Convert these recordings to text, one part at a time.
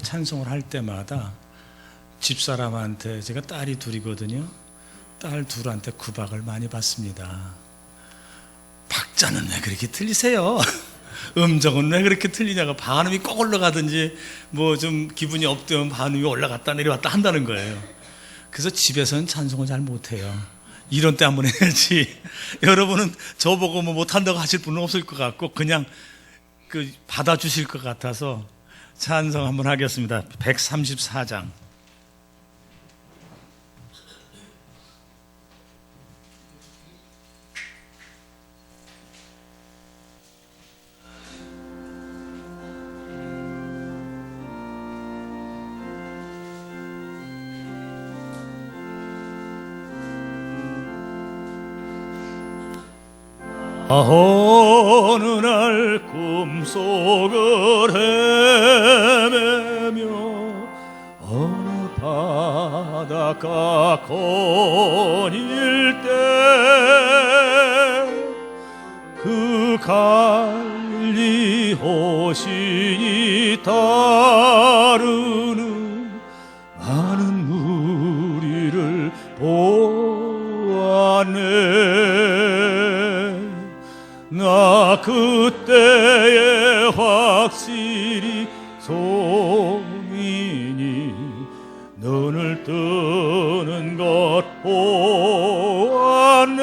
찬송을 할 때마다 집사람한테, 제가 딸이 둘이거든요, 딸 둘한테 구박을 많이 받습니다. 박자는 왜 그렇게 틀리세요? 음정은 왜 그렇게 틀리냐고. 반음이 꼭 올라가든지 뭐 좀 기분이 업되면 반음이 올라갔다 내려왔다 한다는 거예요. 그래서 집에서는 찬송을 잘 못해요. 이런 때 한번 해야지. 여러분은 저보고 뭐 못한다고 하실 분은 없을 것 같고 그냥 받아주실 것 같아서 찬송 한번 하겠습니다. 134장. 어느 날 꿈속을 헤매며 어느 바닷가 거닐 때 그 갈리 호신이 따르는 많은 무리를 보았네. 나 그때에 확실히 송인이 눈을 뜨는 것 보았네.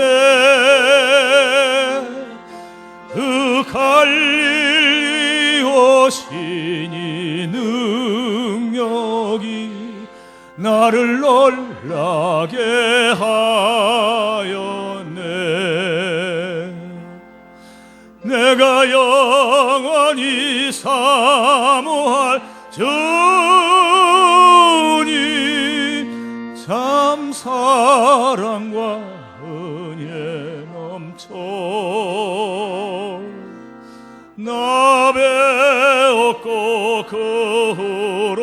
그 갈릴리 오신이 능력이 나를 놀라게 하였네. 내가 영원히 사모할 주님 참 사랑과 은혜 넘쳐 나 배웠고 그로부터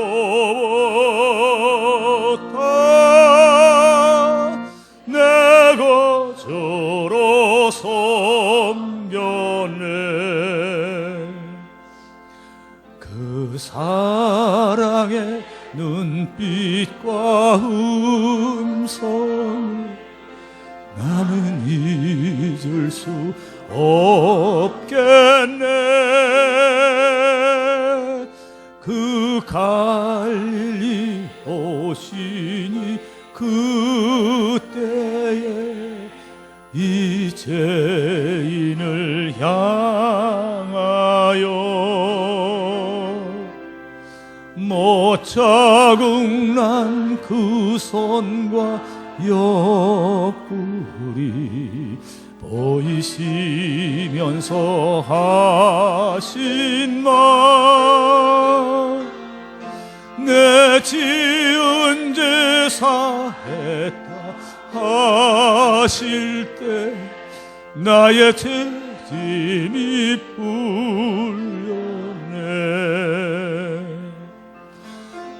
내 거저로 섬겼네. 그 사랑의 눈빛과 음성 나는 잊을 수 없겠네. 그 갈릴리 오신이 그때에 이 죄인을 향하여 못 자국난 그 손과 옆구리 보이시면서 하신 말, 내 지은 죄 사했다 하실 때 나의 죄짐이 풀렸네.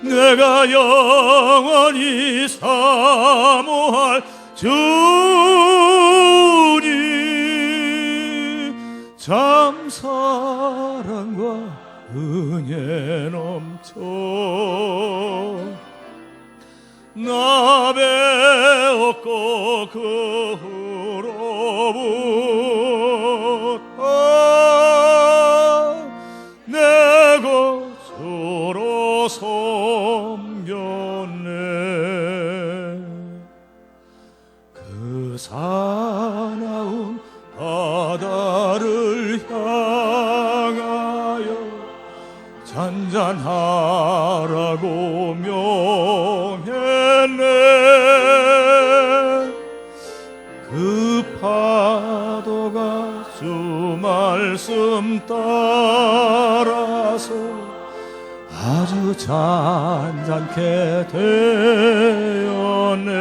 내가 영원히 사모할 주님 참 사랑과 은혜 넘쳐 나 배웠고 그로부터 내 거저로 섬겼네. 그 사나운 바다를 향하여 잔잔하라고 명했네. 그 파도가 주 말씀 따라서 아주 잔잔케 되었네.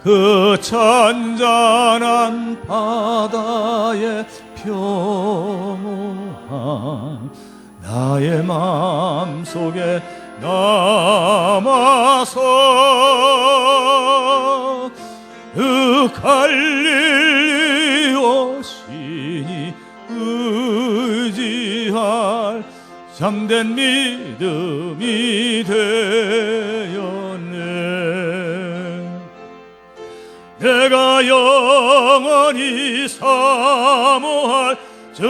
그 잔잔한 바다에 평온한 나의 마음속에 남아서 그 갈릴리 오신이 의지하며 참된 믿음이 되었네. 내가 영원히 사모할 주님,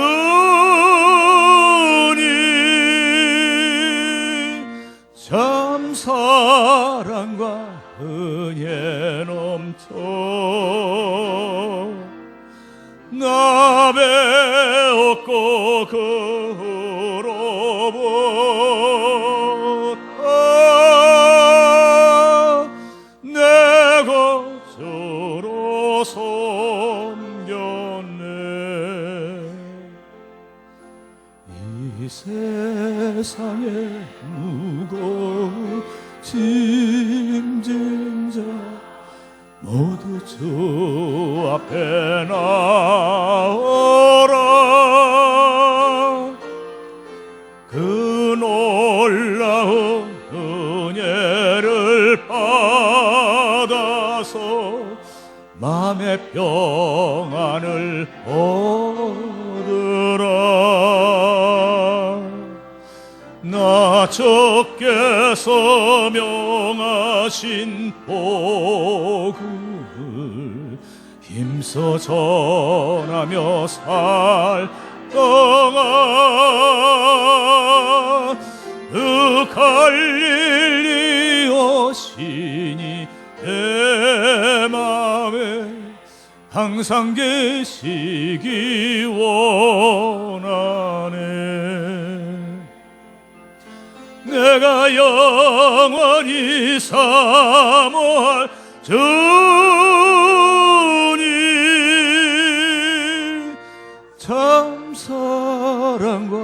참 사랑과 은혜 넘쳐 나 배웠고 그로부터 내 것으로 섬겼네. 이 세상에 무거운 짐진 자 모두 주 앞에 나오라. 그 놀라운 은혜를 받아서 마음의 평안을 얻으라. 나 주께서 명하신 복을 힘써 전하며 살 동안 그 갈릴리 오시니 내 맘에 항상 계시기 원하네. 내가 영원히 사모할 주님, 참 사랑과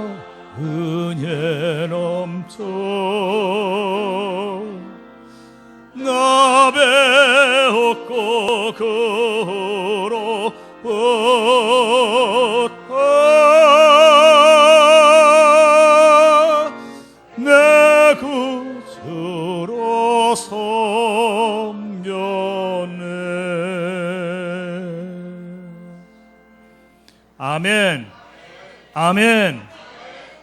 은혜 넘쳐 나 배웠고 그로부터 내 구주로 섬겼네. 아멘, 아멘,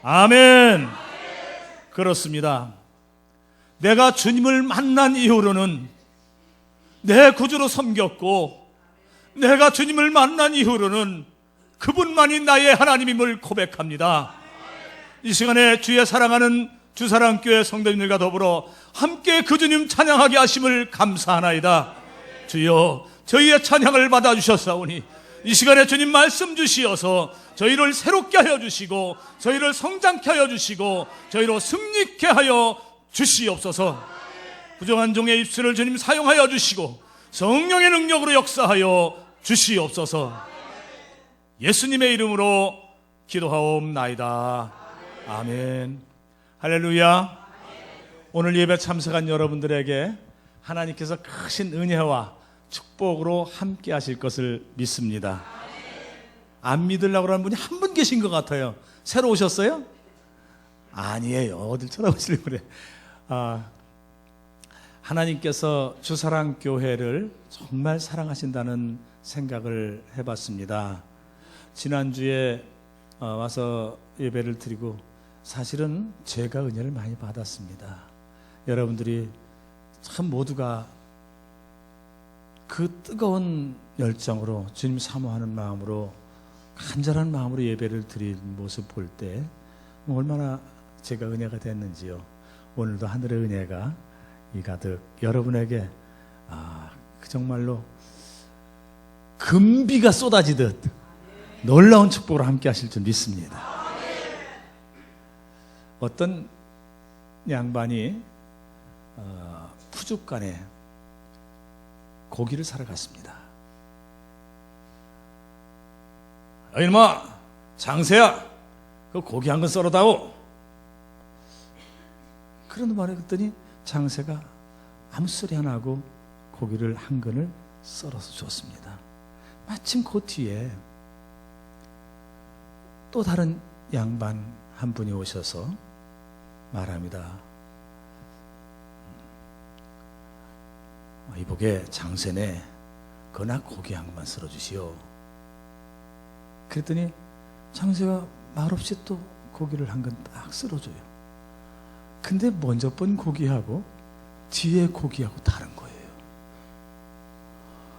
아멘. 그렇습니다. 내가 주님을 만난 이후로는 내 구주로 섬겼고, 내가 주님을 만난 이후로는 그분만이 나의 하나님임을 고백합니다. 이 시간에 주의 사랑하는 주사랑교회 성도님들과 더불어 함께 그 주님 찬양하게 하심을 감사하나이다. 주여, 저희의 찬양을 받아주셨사오니 이 시간에 주님 말씀 주시어서 저희를 새롭게 하여 주시고, 저희를 성장케 하여 주시고, 저희로 승리케 하여 주시옵소서. 부정한 종의 입술을 주님 사용하여 주시고 성령의 능력으로 역사하여 주시옵소서. 예수님의 이름으로 기도하옵나이다. 아멘. 할렐루야. 오늘 예배 참석한 여러분들에게 하나님께서 크신 은혜와 축복으로 함께 하실 것을 믿습니다. 안 믿으려고 하는 분이 한 분 계신 것 같아요. 새로 오셨어요? 아니에요. 어딜 쳐다보시려고 그래. 하나님께서 주사랑교회를 정말 사랑하신다는 생각을 해봤습니다. 지난주에 와서 예배를 드리고 사실은 제가 은혜를 많이 받았습니다. 여러분들이 참 모두가 그 뜨거운 열정으로 주님 사모하는 마음으로 간절한 마음으로 예배를 드린 모습 볼 때 얼마나 제가 은혜가 됐는지요. 오늘도 하늘의 은혜가 이 가득 여러분에게 그 정말로 금비가 쏟아지듯 놀라운 축복으로 함께 하실 줄 믿습니다. 어떤 양반이 푸죽간에 고기를 사러 갔습니다. 야, 이놈아, 장세야, 그 고기 한 근 썰어다오. 그런 말을 했더니 장세가 아무 소리 안 하고 고기를 한 근을 썰어서 줬습니다. 마침 그 뒤에 또 다른 양반 한 분이 오셔서 말합니다. 이복에 장세네, 그나 고기 한 근만 썰어주시오. 그랬더니 장세가 말없이 또 고기를 한 건 딱 쓸어줘요. 근데 먼저 본 고기하고 뒤에 고기하고 다른 거예요.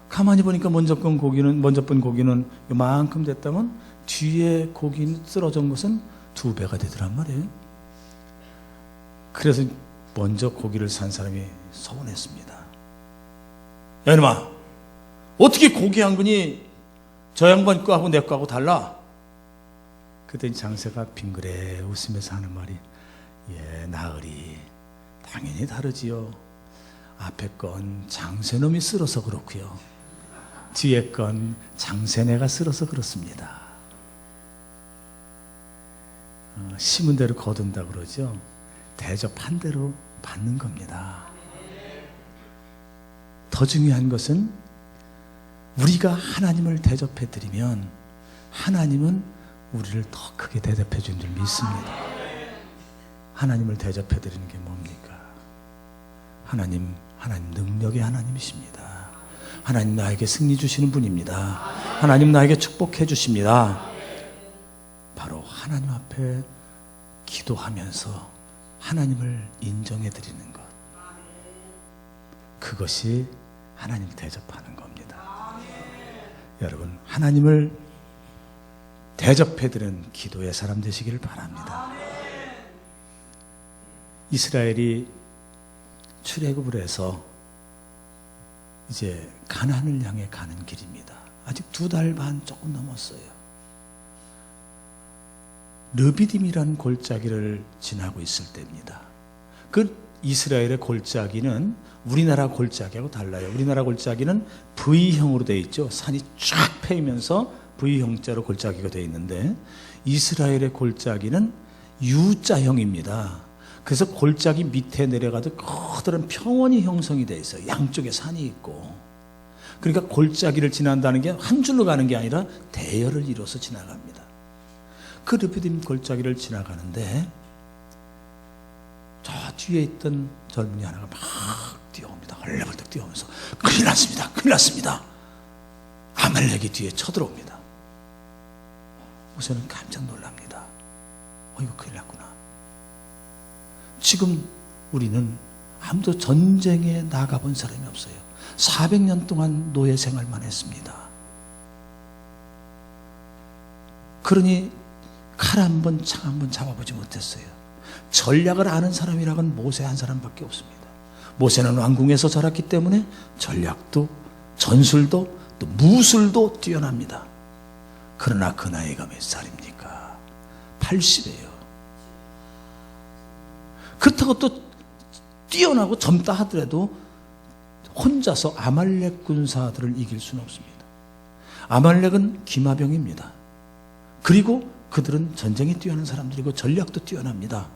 가만히 보니까 먼저 본 고기는 요만큼 됐다면 뒤에 고기 쓸어준 것은 2배가 되더란 말이에요. 그래서 먼저 고기를 산 사람이 서운했습니다. 야 이놈아, 어떻게 고기 한 근이 저 양반 거하고 내 거하고 달라? 그때 장세가 빙그레 웃으면서 하는 말이, 예, 나으리, 당연히 다르지요. 앞에 건 장세놈이 쓸어서 그렇고요, 뒤에 건 장세네가 쓸어서 그렇습니다. 심은 대로 거둔다 그러죠. 대접한 대로 받는 겁니다. 더 중요한 것은 우리가 하나님을 대접해드리면 하나님은 우리를 더 크게 대접해 준 줄 믿습니다. 하나님을 대접해드리는 게 뭡니까? 하나님 능력의 하나님이십니다. 하나님 나에게 승리 주시는 분입니다. 하나님 나에게 축복해 주십니다. 바로 하나님 앞에 기도하면서 하나님을 인정해 드리는 것, 그것이 하나님을 대접하는 겁니다. 여러분, 하나님을 대접해 드리는 기도의 사람 되시기를 바랍니다. 이스라엘이 출애굽을 해서 이제 가나안을 향해 가는 길입니다. 아직 2달 반 조금 넘었어요. 르비딤이라는 골짜기를 지나고 있을 때입니다. 그 이스라엘의 골짜기는 우리나라 골짜기하고 달라요. 우리나라 골짜기는 V형으로 되어 있죠. 산이 쫙 패이면서 V형자로 골짜기가 되어 있는데, 이스라엘의 골짜기는 U자형입니다. 그래서 골짜기 밑에 내려가도 커다란 평원이 형성이 되어 있어요. 양쪽에 산이 있고. 그러니까 골짜기를 지난다는 게 한 줄로 가는 게 아니라 대열을 이뤄서 지나갑니다. 그 르비딤 골짜기를 지나가는데 저 뒤에 있던 젊은이 하나가 막 뛰어옵니다. 얼레벌떡 뛰어오면서 큰일 났습니다. 큰일 났습니다. 아말렉이 뒤에 쳐들어옵니다. 모세는 깜짝 놀랍니다. 이거 큰일 났구나. 지금 우리는 아무도 전쟁에 나가본 사람이 없어요. 400년 동안 노예 생활만 했습니다. 그러니 칼 한 번, 창 한 번 잡아보지 못했어요. 전략을 아는 사람이라곤 모세 한 사람밖에 없습니다. 모세는 왕궁에서 자랐기 때문에 전략도, 전술도, 또 무술도 뛰어납니다. 그러나 그 나이가 몇 살입니까? 80이에요. 그렇다고 또 뛰어나고 젊다 하더라도 혼자서 아말렉 군사들을 이길 수는 없습니다. 아말렉은 기마병입니다. 그리고 그들은 전쟁에 뛰어난 사람들이고 전략도 뛰어납니다.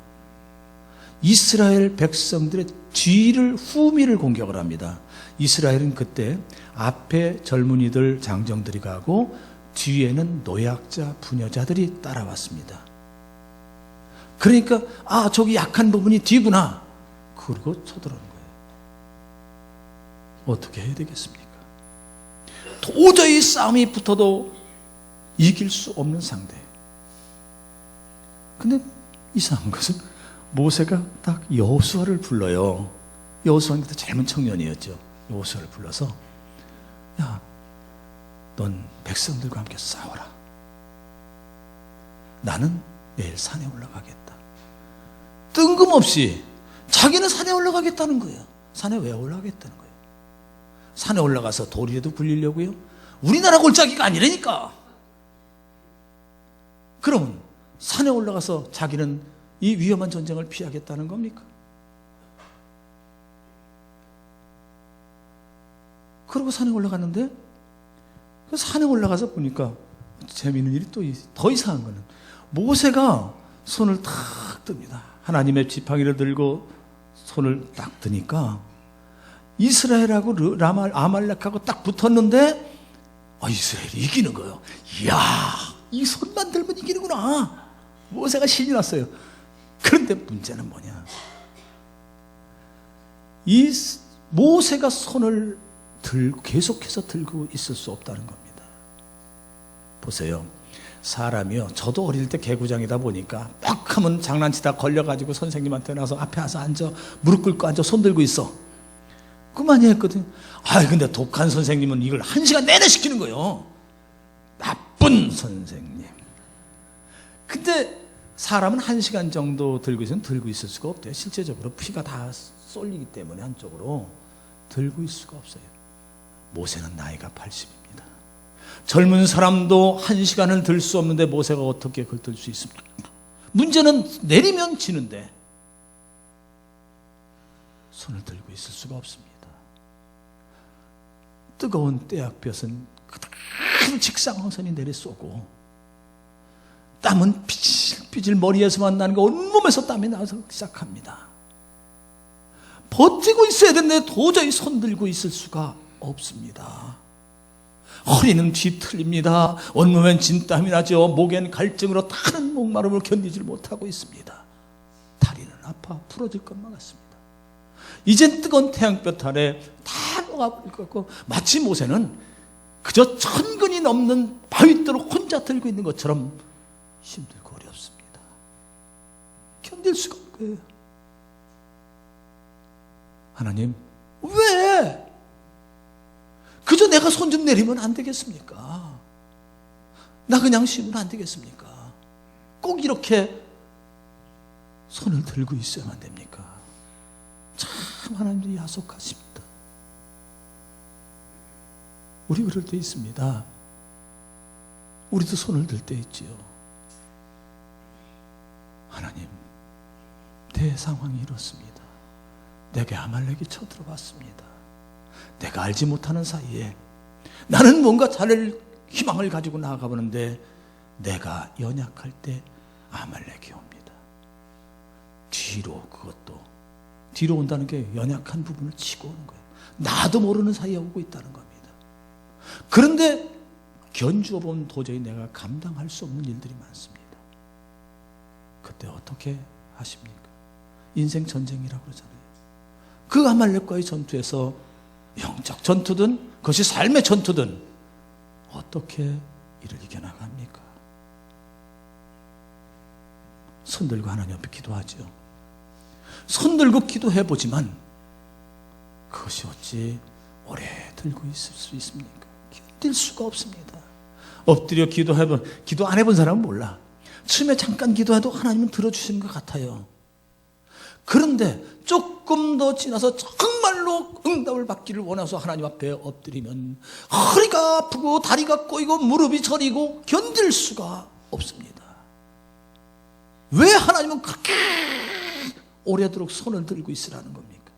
이스라엘 백성들의 뒤를, 후미를 공격을 합니다. 이스라엘은 그때 앞에 젊은이들, 장정들이 가고 뒤에는 노약자, 부녀자들이 따라왔습니다. 그러니까 저기 약한 부분이 뒤구나, 그러고 쳐들어오는 거예요. 어떻게 해야 되겠습니까? 도저히 싸움이 붙어도 이길 수 없는 상대. 근데 이상한 것은 모세가 딱 여호수아를 불러요. 여호수아는 그때 젊은 청년이었죠. 여호수아를 불러서, 야, 넌 백성들과 함께 싸워라. 나는 내일 산에 올라가겠다. 뜬금없이 자기는 산에 올라가겠다는 거예요. 산에 왜 올라가겠다는 거예요? 산에 올라가서 돌이라도 굴리려고요? 우리나라 골짜기가 아니라니까. 그러면 산에 올라가서 자기는 이 위험한 전쟁을 피하겠다는 겁니까? 그러고 산에 올라갔는데, 그 산에 올라가서 보니까 재미있는 일이 또 더 이상한 거는, 모세가 손을 탁 듭니다. 하나님의 지팡이를 들고 손을 딱 드니까 이스라엘하고 아말렉하고 딱 붙었는데 이스라엘이 이기는 거예요. 이야, 이 손만 들면 이기는구나. 모세가 신이 났어요. 그런데 문제는 뭐냐, 이 모세가 손을 계속해서 들고 있을 수 없다는 겁니다. 보세요. 사람이요, 저도 어릴 때 개구장이다 보니까 막 하면 장난치다 걸려가지고 선생님한테 나서 앞에 와서 앉아, 무릎 꿇고 앉아, 손 들고 있어. 그만이 했거든. 근데 독한 선생님은 이걸 1시간 내내 시키는 거예요. 나쁜 선생님. 근데 사람은 1시간 정도 들고 있으면 들고 있을 수가 없대요. 실제적으로 피가 다 쏠리기 때문에 한쪽으로 들고 있을 수가 없어요. 모세는 나이가 80입니다. 젊은 사람도 1시간을 들 수 없는데 모세가 어떻게 그걸 들 수 있습니까? 문제는 내리면 지는데 손을 들고 있을 수가 없습니다. 뜨거운 떼약볕은 그대로 직사광선이 내려쏘고 땀은 삐질삐질 머리에서만 나는 거 온몸에서 땀이 나서 시작합니다. 버티고 있어야 되는데 도저히 손 들고 있을 수가 없습니다. 허리는 뒤틀립니다. 온몸엔 진땀이 나죠. 목엔 갈증으로 타는 목마름을 견디질 못하고 있습니다. 다리는 아파 부러질 것만 같습니다. 이젠 뜨거운 태양볕 아래 다 녹아버릴 것 같고, 마치 모세는 그저 1000근이 넘는 바위돌을 혼자 들고 있는 것처럼 힘들고 어렵습니다. 견딜 수가 없는 거예요. 하나님, 왜? 그저 내가 손 좀 내리면 안 되겠습니까? 나 그냥 쉬면 안 되겠습니까? 꼭 이렇게 손을 들고 있어야만 됩니까? 참 하나님도 야속하십니다. 우리 그럴 때 있습니다. 우리도 손을 들 때 있지요. 하나님, 내 상황이 이렇습니다. 내게 아말렉이 쳐들어왔습니다. 내가 알지 못하는 사이에 나는 뭔가 자를 희망을 가지고 나아가보는데 내가 연약할 때 아말렉이 옵니다. 뒤로, 그것도 뒤로 온다는 게 연약한 부분을 치고 오는 거예요. 나도 모르는 사이에 오고 있다는 겁니다. 그런데 견주어 보면 도저히 내가 감당할 수 없는 일들이 많습니다. 그때 어떻게 하십니까? 인생 전쟁이라고 그러잖아요. 그 아말렉과의 전투에서 영적 전투든 그것이 삶의 전투든 어떻게 이를 이겨나갑니까? 손 들고 하나님 앞에 기도하죠. 손 들고 기도해보지만 그것이 어찌 오래 들고 있을 수 있습니까? 견딜 수가 없습니다. 엎드려 기도 안 해본 사람은 몰라. 처음에 잠깐 기도해도 하나님은 들어주시는 것 같아요. 그런데 조금 더 지나서 정말로 응답을 받기를 원해서 하나님 앞에 엎드리면 허리가 아프고 다리가 꼬이고 무릎이 저리고 견딜 수가 없습니다. 왜 하나님은 그렇게 오래도록 손을 들고 있으라는 겁니까?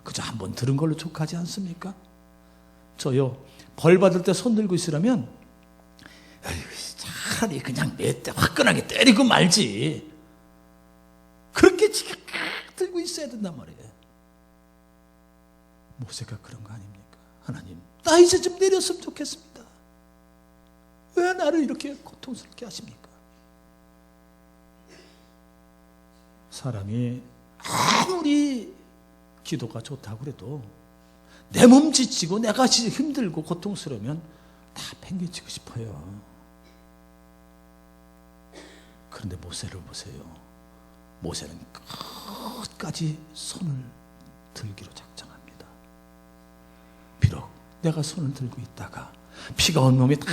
그저 한번 들은 걸로 족하지 않습니까? 저요, 벌 받을 때 손 들고 있으라면 차라리 그냥 몇 대 화끈하게 때리고 말지, 그렇게 들고 있어야 된단 말이에요. 모세가 그런 거 아닙니까? 하나님, 나 이제 좀 내렸으면 좋겠습니다. 왜 나를 이렇게 고통스럽게 하십니까? 사람이 아무리 기도가 좋다고 그래도 내 몸 지치고 내가 힘들고 고통스러우면 다 팽개치고 싶어요. 그런데 모세를 보세요. 모세는 끝까지 손을 들기로 작정합니다. 비록 내가 손을 들고 있다가 피가 온몸에 다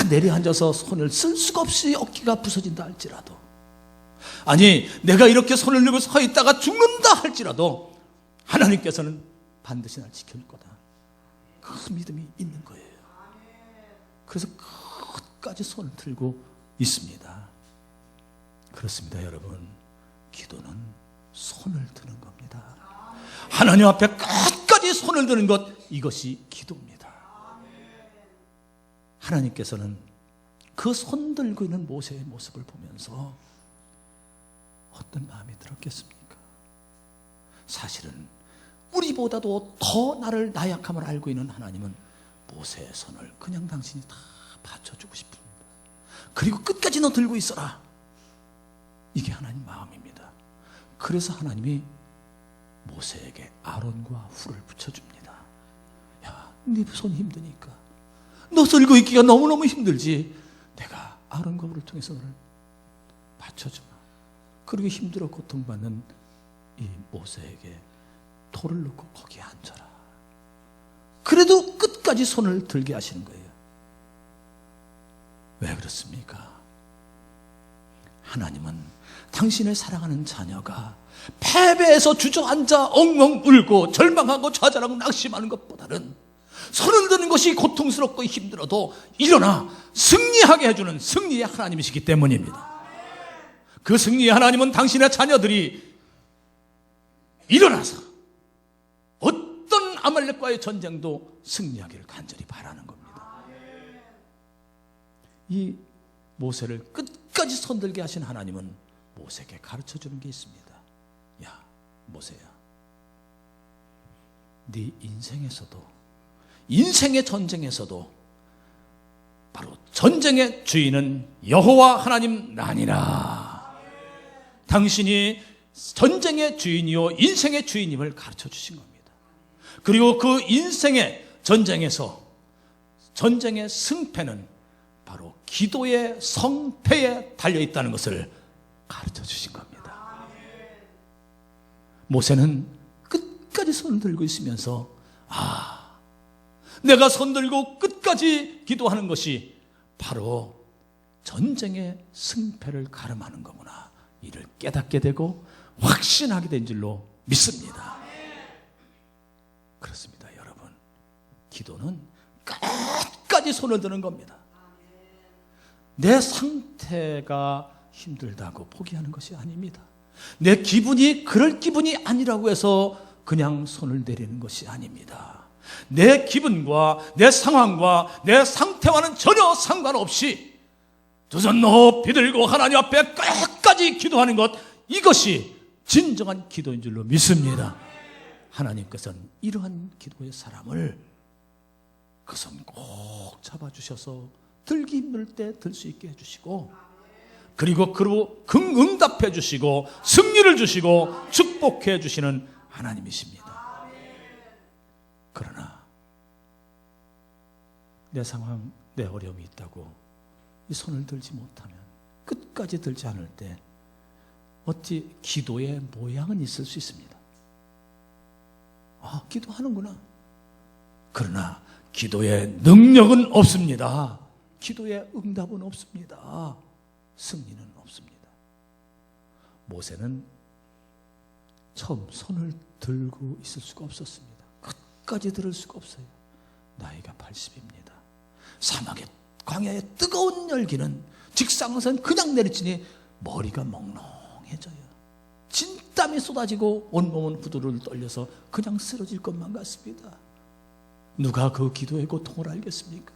내려앉아서 손을 쓸 수가 없이 어깨가 부서진다 할지라도, 아니 내가 이렇게 손을 들고 서 있다가 죽는다 할지라도 하나님께서는 반드시 날 지킬 거다. 그 믿음이 있는 거예요. 그래서 끝까지 손을 들고 있습니다. 그렇습니다, 여러분. 기도는 손을 드는 겁니다. 하나님 앞에 끝까지 손을 드는 것, 이것이 기도입니다. 하나님께서는 그 손 들고 있는 모세의 모습을 보면서 어떤 마음이 들었겠습니까? 사실은 우리보다도 더 나를 나약함을 알고 있는 하나님은 모세의 손을 그냥 당신이 다 받쳐주고 싶습니다. 그리고 끝까지 너 들고 있어라. 이게 하나님 마음입니다. 그래서 하나님이 모세에게 아론과 훌을 붙여줍니다. 야, 네 손 힘드니까 너 들고 있기가 너무너무 힘들지. 내가 아론과 홀을 통해서 너를 받쳐주마. 그리고 힘들어 고통받는 이 모세에게 돌을 놓고 거기에 앉아라. 그래도 끝까지 손을 들게 하시는 거예요. 왜 그렇습니까? 하나님은 당신의 사랑하는 자녀가 패배해서 주저앉아 엉엉 울고 절망하고 좌절하고 낙심하는 것보다는 손을 드는 것이 고통스럽고 힘들어도 일어나 승리하게 해주는 승리의 하나님이시기 때문입니다. 그 승리의 하나님은 당신의 자녀들이 일어나서 어떤 아말렉과의 전쟁도 승리하기를 간절히 바라는 겁니다. 이 모세를 끝까지 손들게 하신 하나님은 모세에게 가르쳐주는 게 있습니다. 야, 모세야, 네 인생의 전쟁에서도 바로 전쟁의 주인은 여호와 하나님 나니라. 당신이 전쟁의 주인이요 인생의 주인임을 가르쳐 주신 겁니다. 그리고 그 인생의 전쟁에서 전쟁의 승패는 바로 기도의 성패에 달려있다는 것을 가르쳐 주신 겁니다. 모세는 끝까지 손을 들고 있으면서 내가 손 들고 끝까지 기도하는 것이 바로 전쟁의 승패를 가름하는 거구나, 이를 깨닫게 되고 확신하게 된 줄로 믿습니다. 그렇습니다, 여러분. 기도는 끝까지 손을 드는 겁니다. 내 상태가 힘들다고 포기하는 것이 아닙니다. 내 기분이 그럴 기분이 아니라고 해서 그냥 손을 내리는 것이 아닙니다. 내 기분과 내 상황과 내 상태와는 전혀 상관없이 두 손 높이 들고 하나님 앞에 끝까지 기도하는 것, 이것이 진정한 기도인 줄로 믿습니다. 하나님께서는 이러한 기도의 사람을 그 손 꼭 잡아주셔서 들기 힘들 때 들 수 있게 해주시고, 그리고 응답해 주시고 승리를 주시고 축복해 주시는 하나님이십니다. 그러나 내 상황, 내 어려움이 있다고 이 손을 들지 못하면, 끝까지 들지 않을 때 어찌 기도의 모양은 있을 수 있습니다. 기도하는구나. 그러나 기도의 능력은 없습니다. 기도의 응답은 없습니다. 승리는 없습니다. 모세는 처음 손을 들고 있을 수가 없었습니다. 끝까지 들을 수가 없어요. 나이가 80입니다. 사막의 광야의 뜨거운 열기는 직상선 그냥 내리치니 머리가 멍롱해져요. 진땀이 쏟아지고 온몸은 후두를 떨려서 그냥 쓰러질 것만 같습니다. 누가 그 기도의 고통을 알겠습니까?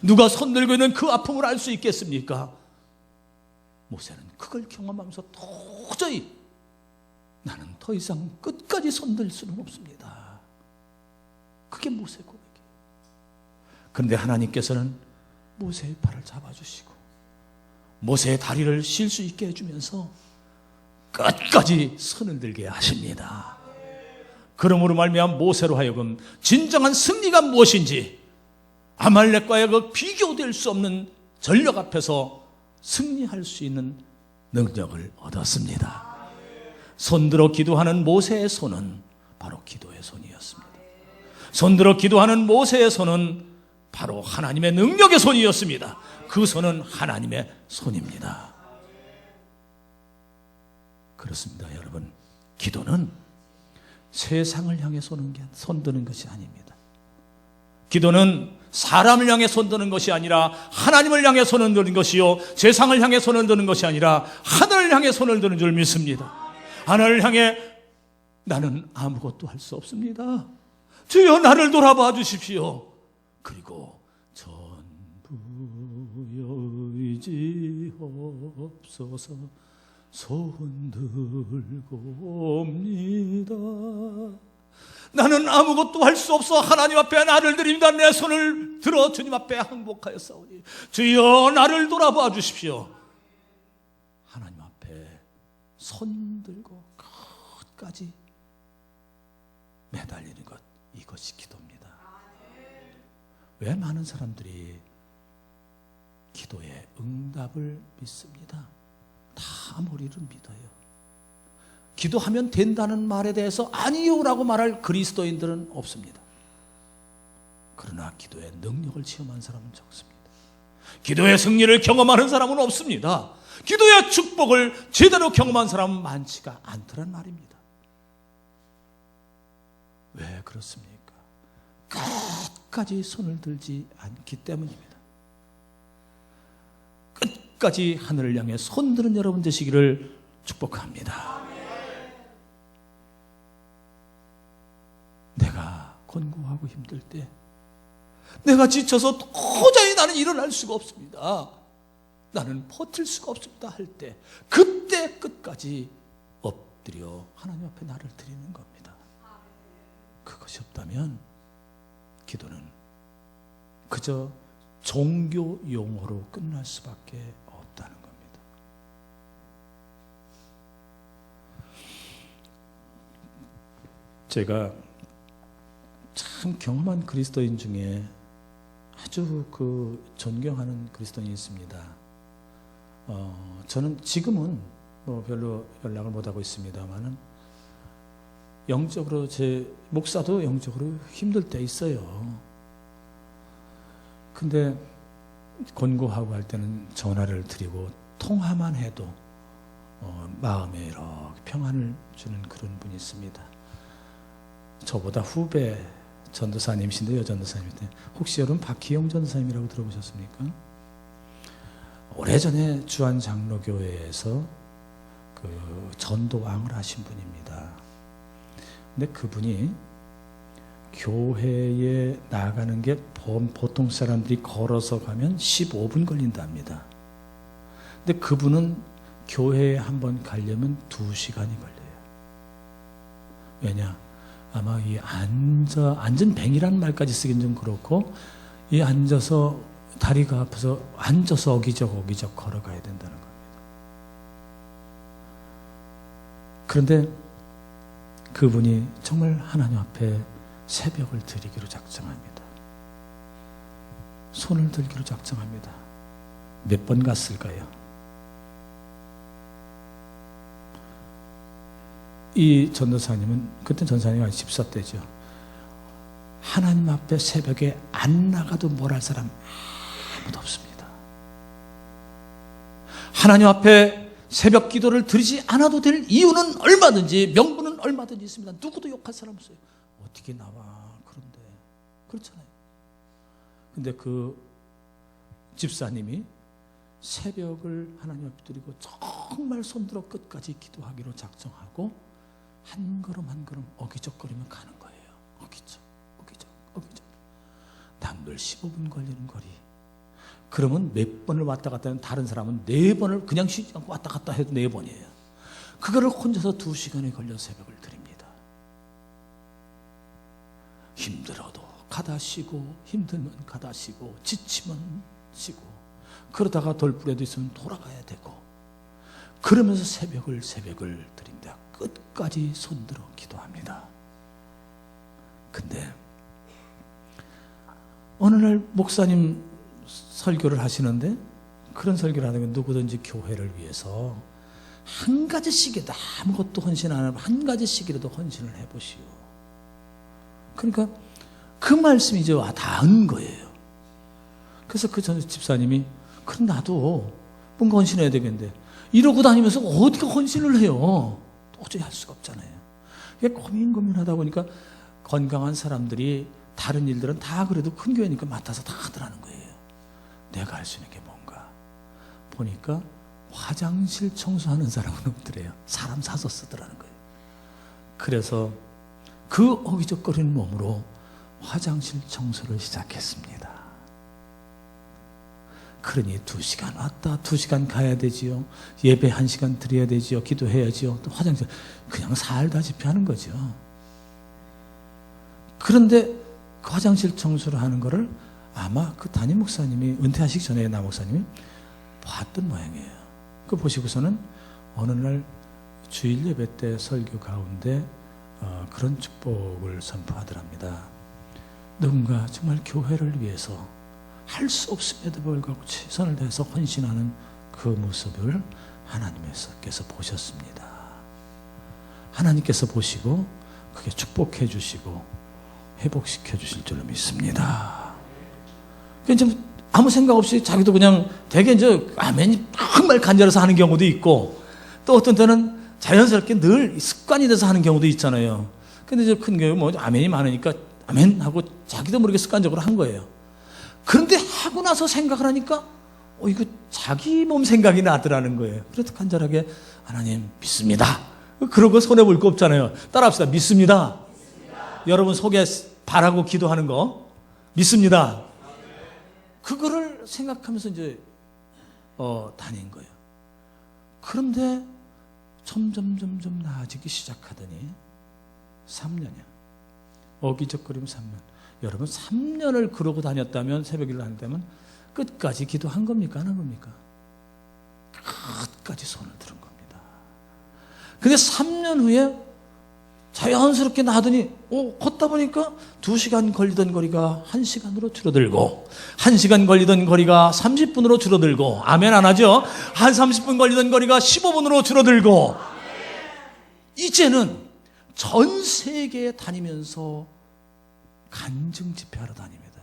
누가 손 들고 있는 그 아픔을 알 수 있겠습니까? 모세는 그걸 경험하면서 도저히 나는 더 이상 끝까지 손들 수는 없습니다. 그게 모세 고백이에요. 그런데 하나님께서는 모세의 팔을 잡아주시고 모세의 다리를 쉴 수 있게 해주면서 끝까지 손을 들게 하십니다. 그러므로 말미암아 모세로 하여금 진정한 승리가 무엇인지, 아말렉과의 그 비교될 수 없는 전력 앞에서 승리할 수 있는 능력을 얻었습니다. 손들어 기도하는 모세의 손은 바로 기도의 손이었습니다. 손들어 기도하는 모세의 손은 바로 하나님의 능력의 손이었습니다. 그 손은 하나님의 손입니다. 그렇습니다, 여러분. 기도는 세상을 향해 손드는 것이 아닙니다. 기도는 사람을 향해 손드는 것이 아니라 하나님을 향해 손을 드는 것이요, 세상을 향해 손을 드는 것이 아니라 하늘을 향해 손을 드는 줄 믿습니다. 하늘을 향해 나는 아무것도 할 수 없습니다. 주여 나를 돌아봐 주십시오. 그리고 전부 의지없어서 손 들고 옵니다. 나는 아무것도 할 수 없어 하나님 앞에 나를 드립니다. 내 손을 들어 주님 앞에 항복하여 싸우니 주여 나를 돌아봐 주십시오. 하나님 앞에 손 들고 끝까지 매달리는 것, 이것이 기도입니다. 왜 많은 사람들이 기도의 응답을 믿습니다. 다 머리를 믿어요. 기도하면 된다는 말에 대해서 아니요라고 말할 그리스도인들은 없습니다. 그러나 기도의 능력을 체험한 사람은 적습니다. 기도의 승리를 경험하는 사람은 없습니다. 기도의 축복을 제대로 경험한 사람은 많지가 않더란 말입니다. 왜 그렇습니까? 끝까지 손을 들지 않기 때문입니다. 끝까지 하늘을 향해 손드는 여러분 되시기를 축복합니다. 내가 권고하고 힘들 때, 내가 지쳐서 도저히 나는 일어날 수가 없습니다, 나는 버틸 수가 없습니다 할 때, 그때 끝까지 엎드려 하나님 앞에 나를 드리는 겁니다. 그것이 없다면 기도는 그저 종교 용어로 끝날 수밖에 없다는 겁니다. 제가 참 경험한 그리스도인 중에 아주 존경하는 그리스도인이 있습니다. 저는 지금은 별로 연락을 못하고 있습니다만은 영적으로 제 목사도 영적으로 힘들 때 있어요. 근데 권고하고 할 때는 전화를 드리고 통화만 해도 마음에 이렇게 평안을 주는 그런 분이 있습니다. 저보다 후배 전도사님이신데, 여전도사님인데, 혹시 여러분 박희영 전도사님이라고 들어보셨습니까? 오래전에 주안장로교회에서 전도왕을 하신 분입니다. 근데 그분이 교회에 나가는 게 보통 사람들이 걸어서 가면 15분 걸린답니다. 근데 그분은 교회에 한번 가려면 2시간이 걸려요. 왜냐? 아마 이 앉은 뱅이라는 말까지 쓰긴 좀 그렇고, 이 앉아서 다리가 아파서 앉아서 어기적 걸어가야 된다는 겁니다. 그런데 그분이 정말 하나님 앞에 새벽을 드리기로 작정합니다. 손을 들기로 작정합니다. 몇 번 갔을까요? 이 전도사님은, 그때 전도사님이 아직 집사 때죠, 하나님 앞에 새벽에 안 나가도 뭘 할 사람 아무도 없습니다. 하나님 앞에 새벽 기도를 드리지 않아도 될 이유는 얼마든지, 명분은 얼마든지 있습니다. 누구도 욕할 사람 없어요. 어떻게 나와, 그런데. 그렇잖아요. 근데 그 집사님이 새벽을 하나님 앞에 드리고 정말 손들어 끝까지 기도하기로 작정하고 한 걸음 한 걸음 어기적거리면 가는 거예요. 어기적. 남들 15분 걸리는 거리. 그러면 몇 번을 왔다 갔다 하면 다른 사람은 4번을 그냥 쉬지 않고 왔다 갔다 해도 4번이에요. 그거를 혼자서 2시간에 걸려 새벽을 드립니다. 힘들어도 가다 쉬고, 힘들면 가다 쉬고, 지치면 쉬고, 그러다가 돌부라도 있으면 돌아가야 되고, 그러면서 새벽을 드립니다. 끝까지 손들어 기도합니다. 근데 어느 날 목사님 설교를 하시는데, 그런 설교를 하면 누구든지 교회를 위해서 한 가지씩이라도, 아무것도 헌신 안 하면 한 가지씩이라도 헌신을 해보시오. 그러니까 그 말씀이 이제 와 닿은 거예요. 그래서 그 전 집사님이, 그럼 나도 뭔가 헌신해야 되겠는데 이러고 다니면서 어디가 헌신을 해요? 도저히 할 수가 없잖아요. 고민하다 보니까 건강한 사람들이 다른 일들은 다 그래도 큰 교회니까 맡아서 다 하더라는 거예요. 내가 할 수 있는 게 뭔가 보니까 화장실 청소하는 사람은 없더래요. 사람 사서 쓰더라는 거예요. 그래서 그 어기적거리는 몸으로 화장실 청소를 시작했습니다. 그러니 2시간 왔다 2시간 가야 되지요. 예배 1시간 드려야 되지요. 기도해야지요. 또 화장실, 그냥 살다시피 하는 거죠. 그런데 그 화장실 청소를 하는 거를 아마 그 담임 목사님이, 은퇴하시기 전에 나 목사님이 봤던 모양이에요. 그 보시고서는 어느 날 주일 예배 때 설교 가운데 그런 축복을 선포하더랍니다. 누군가 정말 교회를 위해서 할 수 없음에도 불구하고 최선을 다해서 헌신하는 그 모습을 하나님께서 보셨습니다. 하나님께서 보시고 그게 축복해 주시고 회복시켜 주실 줄로 믿습니다. 그러니까 아무 생각 없이 자기도 그냥 되게 이제 아멘이 정말 간절해서 하는 경우도 있고, 또 어떤 때는 자연스럽게 늘 습관이 돼서 하는 경우도 있잖아요. 근데 이제 큰 경우 뭐 아멘이 많으니까 아멘 하고 자기도 모르게 습관적으로 한 거예요. 그런데 하고 나서 생각을 하니까 이거 자기 몸 생각이 나더라는 거예요. 그래도 간절하게 하나님 믿습니다. 그런 거 손해볼 거 없잖아요. 따라합시다. 믿습니다. 여러분 속에 바라고 기도하는 거 믿습니다. 그거를 생각하면서 이제 다닌 거예요. 그런데 점점 나아지기 시작하더니 3년이야. 어기적거리면 3년. 여러분 3년을 그러고 다녔다면, 새벽일로 다녔다면 끝까지 기도한 겁니까? 안 한 겁니까? 끝까지 손을 들은 겁니다. 근데 3년 후에 자연스럽게 나더니 걷다 보니까 2시간 걸리던 거리가 1시간으로 줄어들고, 1시간 걸리던 거리가 30분으로 줄어들고, 아멘 안 하죠? 한 30분 걸리던 거리가 15분으로 줄어들고, 이제는 전 세계에 다니면서 간증 집회하러 다닙니다.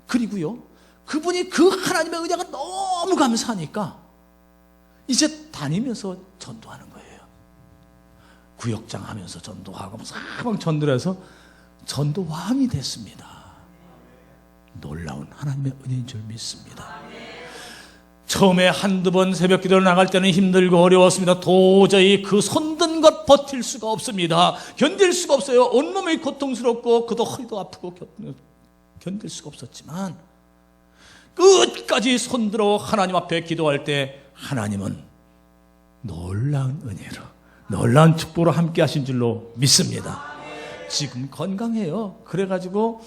그리고요, 그분이 그 하나님의 은혜가 너무 감사하니까 이제 다니면서 전도하는 거예요. 구역장 하면서 전도하고 사방 전도를 해서 전도왕이 됐습니다. 놀라운 하나님의 은혜인 줄 믿습니다. 처음에 한두 번 새벽 기도를 나갈 때는 힘들고 어려웠습니다. 도저히 그 손든 것 버틸 수가 없습니다. 견딜 수가 없어요. 온몸이 고통스럽고 그도 허리도 아프고 견딜 수가 없었지만, 끝까지 손들어 하나님 앞에 기도할 때 하나님은 놀라운 은혜로, 놀라운 축복으로 함께 하신 줄로 믿습니다. 지금 건강해요. 그래가지고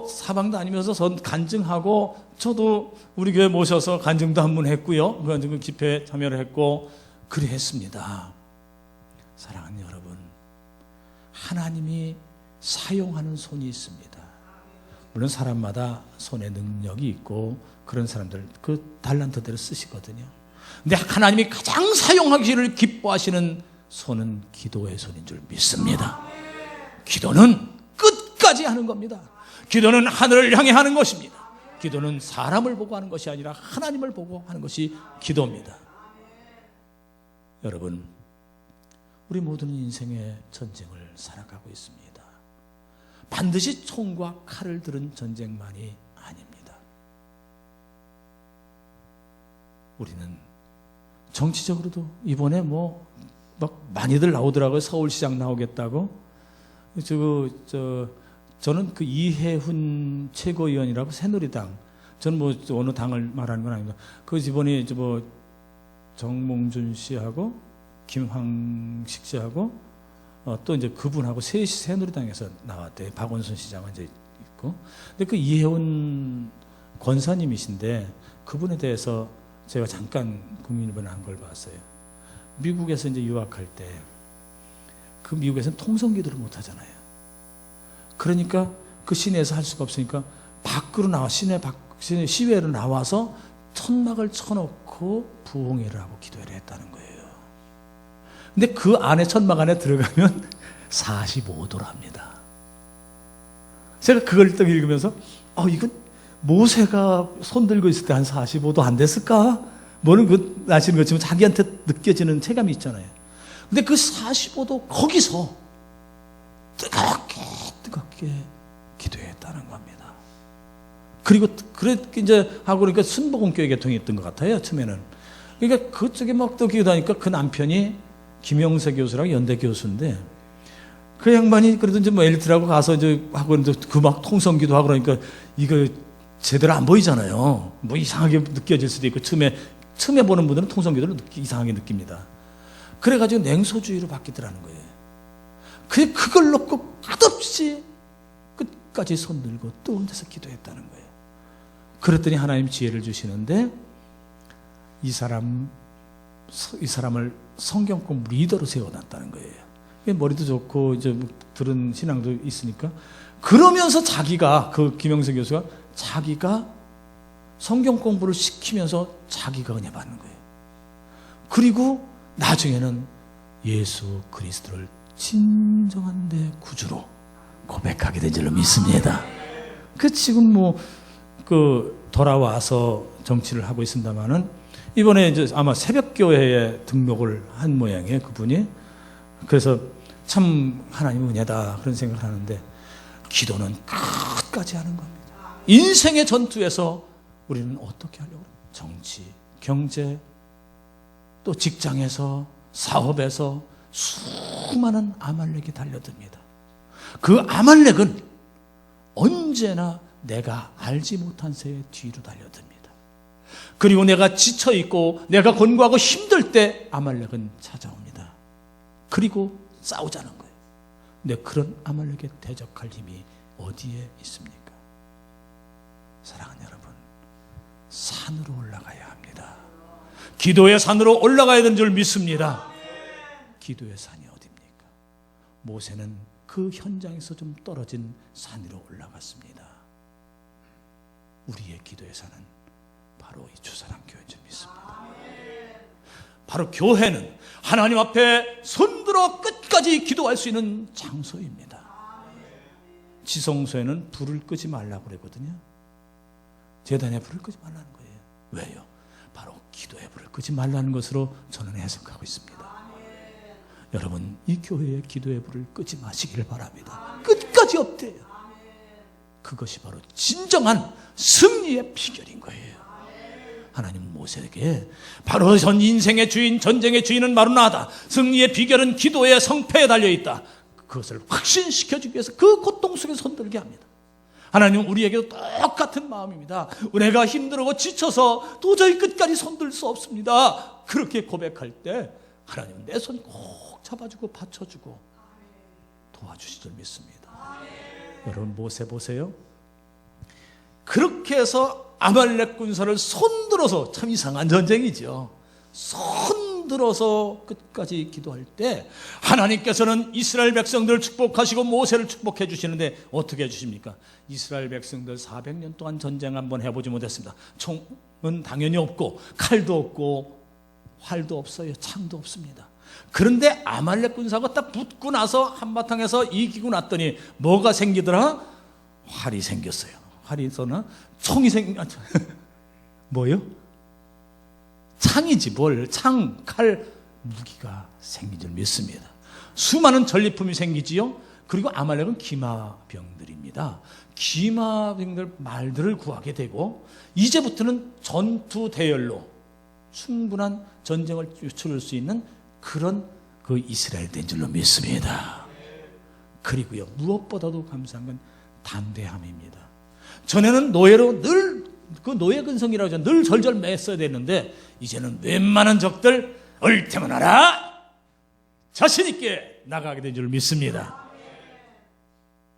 사방 다니면서 간증하고, 저도 우리 교회 모셔서 간증도 한 번 했고요. 그 집회 참여를 했고 그래 했습니다. 사랑하는 여러분, 하나님이 사용하는 손이 있습니다. 물론 사람마다 손에 능력이 있고 그런 사람들 그 달란트대로 쓰시거든요. 근데 하나님이 가장 사용하기를 기뻐하시는 손은 기도의 손인 줄 믿습니다. 기도는 끝까지 하는 겁니다. 기도는 하늘을 향해 하는 것입니다. 기도는 사람을 보고 하는 것이 아니라 하나님을 보고 하는 것이 기도입니다. 여러분, 우리 모두는 인생의 전쟁을 살아가고 있습니다. 반드시 총과 칼을 들은 전쟁만이 아닙니다. 우리는 정치적으로도 이번에 막 많이들 나오더라고요. 서울시장 나오겠다고. 저는 그 이해훈 최고위원이라고 새누리당, 저는 어느 당을 말하는 건 아닙니다. 그 이번에 정몽준 씨하고 김황식 씨하고 또 이제 그분하고 셋이 새누리당에서 나왔대요. 박원순 시장은 이제 있고. 근데 그 이해훈 권사님이신데 그분에 대해서 제가 잠깐 국민일보에 한 걸 봤어요. 미국에서 이제 유학할 때 그 미국에서는 통성기도를 못 하잖아요. 그러니까 그 시내에서 할 수가 없으니까 밖으로 나와 시외로 나와서 천막을 쳐놓고 부흥회를 하고 기도회를 했다는 거예요. 근데 그 안에 천막 안에 들어가면 45도랍니다. 제가 그걸 딱 읽으면서 이건 모세가 손 들고 있을 때 한 45도 안 됐을까? 뭐는 아시는 것처럼 자기한테 느껴지는 체감이 있잖아요. 근데 그 45도 거기서 뜨겁게 기도했다는 겁니다. 그리고 이제 하고 그러니까 순복음교회 계통이 있던 것 같아요. 처음에는. 그러니까 그쪽에 막 또 기도하니까 그 남편이 김영세 교수라고 연대 교수인데, 그 양반이 그래도 이제 엘리트라고 가서 이제 하고 이제 그 막 통성기도 하고 그러니까 이거 제대로 안 보이잖아요. 이상하게 느껴질 수도 있고, 처음에 보는 분들은 통성기도를 이상하게 느낍니다. 그래가지고 냉소주의로 바뀌더라는 거예요. 그걸 놓고 끝없이 끝까지 손 들고 또 혼자서 기도했다는 거예요. 그랬더니 하나님 지혜를 주시는데 이 사람을 성경공 리더로 세워놨다는 거예요. 머리도 좋고 이제 뭐 들은 신앙도 있으니까 그러면서 자기가 그 김영석 교수가 자기가 성경 공부를 시키면서 자기가 은혜 받는 거예요. 그리고 나중에는 예수 그리스도를 진정한 내 구주로 고백하게 된 줄로 믿습니다. 그 지금 뭐 그 돌아와서 정치를 하고 있습니다만은 이번에 이제 아마 새벽교회에 등록을 한 모양이에요, 그분이. 그래서 참 하나님의 은혜다 그런 생각을 하는데 기도는 끝까지 하는 겁니다. 인생의 전투에서 우리는 어떻게 하려고 그래요? 정치, 경제, 또 직장에서, 사업에서 수많은 아말렉이 달려듭니다. 그 아말렉은 언제나 내가 알지 못한 새의 뒤로 달려듭니다. 그리고 내가 지쳐있고 내가 곤고하고 힘들 때 아말렉은 찾아옵니다. 그리고 싸우자는 거예요. 근데 그런 아말렉에 대적할 힘이 어디에 있습니까? 사랑하는 여러분, 산으로 올라가야 합니다. 기도의 산으로 올라가야 되는 줄 믿습니다. 기도의 산이 어디입니까? 모세는 그 현장에서 좀 떨어진 산 위로 올라갔습니다. 우리의 기도의 산은 바로 이 주사랑 교회인 줄 믿습니다. 바로 교회는 하나님 앞에 손들어 끝까지 기도할 수 있는 장소입니다. 지성소에는 불을 끄지 말라고 그러거든요. 제단에 불을 끄지 말라는 거예요. 왜요? 바로 기도에 불을 끄지 말라는 것으로 저는 해석하고 있습니다. 여러분, 이 교회의 기도의 불을 끄지 마시기를 바랍니다. 끝까지 없대요. 그것이 바로 진정한 승리의 비결인 거예요. 하나님 모세에게 바로 전 인생의 주인, 전쟁의 주인은 바로 나다. 승리의 비결은 기도의 성패에 달려있다. 그것을 확신시켜주기 위해서 그 고통 속에 손들게 합니다. 하나님은 우리에게도 똑같은 마음입니다. 내가 힘들고 지쳐서 도저히 끝까지 손들 수 없습니다. 그렇게 고백할 때 하나님은 내 손 꼭 잡아주고 받쳐주고 도와주실 줄 믿습니다. 여러분 모세 보세요. 그렇게 해서 아말렉 군사를 손들어서, 참 이상한 전쟁이죠. 손들어서 끝까지 기도할 때 하나님께서는 이스라엘 백성들을 축복하시고 모세를 축복해 주시는데 어떻게 해 주십니까? 이스라엘 백성들 400년 동안 전쟁 한번 해보지 못했습니다. 총은 당연히 없고 칼도 없고 활도 없어요. 창도 없습니다. 그런데 아말렉 군사가 딱 붙고 나서 한바탕에서 이기고 났더니 뭐가 생기더라? 활이 생겼어요. 활이 있었나? 총이 뭐요? 창이지 뭘. 창, 칼, 무기가 생긴 줄 믿습니다. 수많은 전리품이 생기지요. 그리고 아말렉은 기마병들입니다. 기마병들 말들을 구하게 되고 이제부터는 전투 대열로 충분한 전쟁을 치를 수 있는 그런 그 이스라엘 된 줄로 믿습니다. 그리고요, 무엇보다도 감사한 건 담대함입니다. 전에는 노예로 늘 그 노예 근성이라고 하죠. 늘 절절 맸어야 됐는데 이제는 웬만한 적들 얼테면 하라 자신 있게 나가게 된 줄 믿습니다.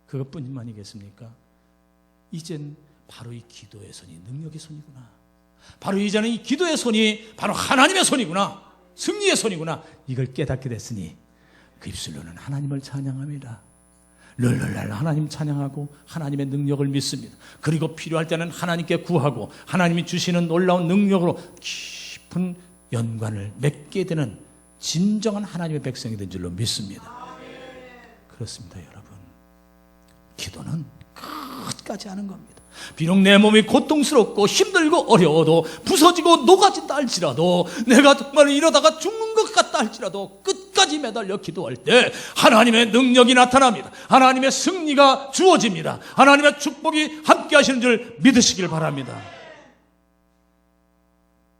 그것뿐만이겠습니까? 이젠 바로 이 기도의 손이 능력의 손이구나. 바로 이제는 이 기도의 손이 바로 하나님의 손이구나. 승리의 손이구나. 이걸 깨닫게 됐으니 그 입술로는 하나님을 찬양합니다. 널널날 하나님 찬양하고 하나님의 능력을 믿습니다. 그리고 필요할 때는 하나님께 구하고 하나님이 주시는 놀라운 능력으로 깊은 연관을 맺게 되는 진정한 하나님의 백성이 된 줄로 믿습니다. 그렇습니다, 여러분. 기도는 끝까지 하는 겁니다. 비록 내 몸이 고통스럽고 힘들고 어려워도 부서지고 녹아진다 할지라도 내가 정말 이러다가 죽는 것 같다 할지라도 끝까지 매달려 기도할 때 하나님의 능력이 나타납니다. 하나님의 승리가 주어집니다. 하나님의 축복이 함께 하시는 줄 믿으시길 바랍니다.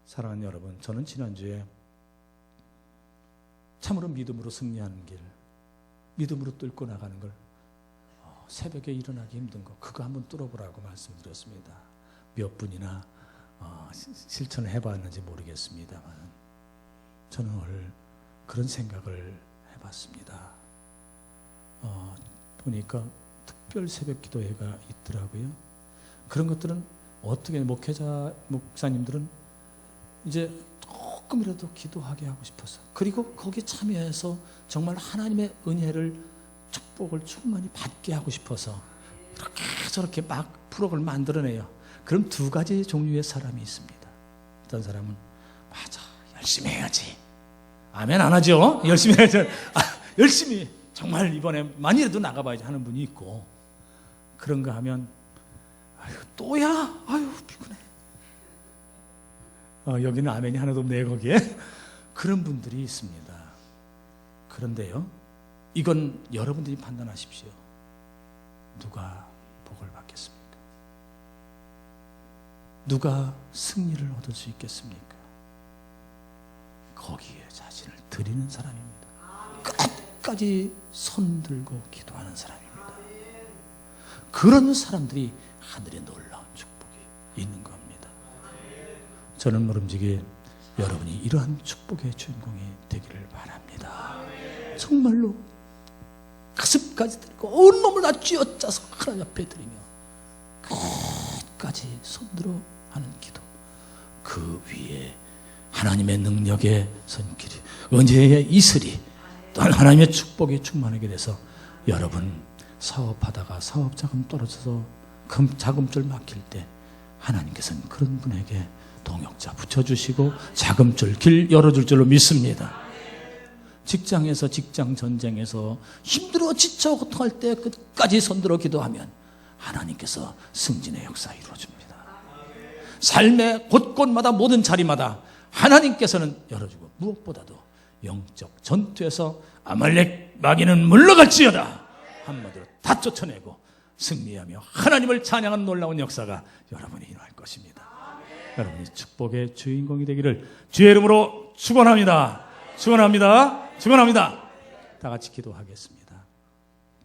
사랑하는 여러분, 저는 지난주에 참으로 믿음으로 승리하는 길, 믿음으로 뚫고 나가는 걸 새벽에 일어나기 힘든 거 그거 한번 뚫어보라고 말씀드렸습니다. 몇 분이나 실천을 해봤는지 모르겠습니다만 저는 오늘 그런 생각을 해봤습니다. 보니까 특별 새벽 기도회가 있더라고요. 그런 것들은 어떻게 목회자 목사님들은 이제 조금이라도 기도하게 하고 싶어서, 그리고 거기에 참여해서 정말 하나님의 은혜를, 축복을 충만히 받게 하고 싶어서 이렇게 저렇게 막 프로그램을 만들어내요. 그럼 두 가지 종류의 사람이 있습니다. 어떤 사람은 맞아, 열심히 해야지. 아멘 안 하죠? 열심히 해야죠. 열심히 정말 이번에 만이라도 나가봐야지 하는 분이 있고, 그런가 하면 아유 또야, 아유 피곤해. 여기는 아멘이 하나도 없네 거기에. 그런 분들이 있습니다. 그런데요, 이건 여러분들이 판단하십시오. 누가 복을 받겠습니까? 누가 승리를 얻을 수 있겠습니까? 거기에 자신을 드리는 사람입니다. 끝까지 손들고 기도하는 사람입니다. 그런 사람들이 하늘의 놀라운 축복이 있는 겁니다. 저는 모름지기 여러분이 이러한 축복의 주인공이 되기를 바랍니다. 정말로 가슴까지 들고 온 몸을 다 쥐어짜서 하나님 앞에 드리며 끝까지 손들어 하는 기도, 그 위에 하나님의 능력의 손길이, 은혜의 이슬이, 또한 하나님의 축복이 충만하게 돼서 여러분 사업하다가 사업자금 떨어져서 자금줄 막힐 때 하나님께서는 그런 분에게 동역자 붙여주시고 자금줄 길 열어줄 줄로 믿습니다. 직장에서 직장 전쟁에서 힘들어 지쳐 고통할 때 끝까지 손들어 기도하면 하나님께서 승진의 역사 이루어줍니다. 삶의 곳곳마다 모든 자리마다 하나님께서는 열어주고, 무엇보다도 영적 전투에서 아말렉 마귀는 물러갈지어다 한마디로 다 쫓아내고 승리하며 하나님을 찬양하는 놀라운 역사가 여러분이 일어날 것입니다. 여러분이 축복의 주인공이 되기를 주의 이름으로 축원합니다. 축원합니다. 축원합니다. 다 같이 기도하겠습니다.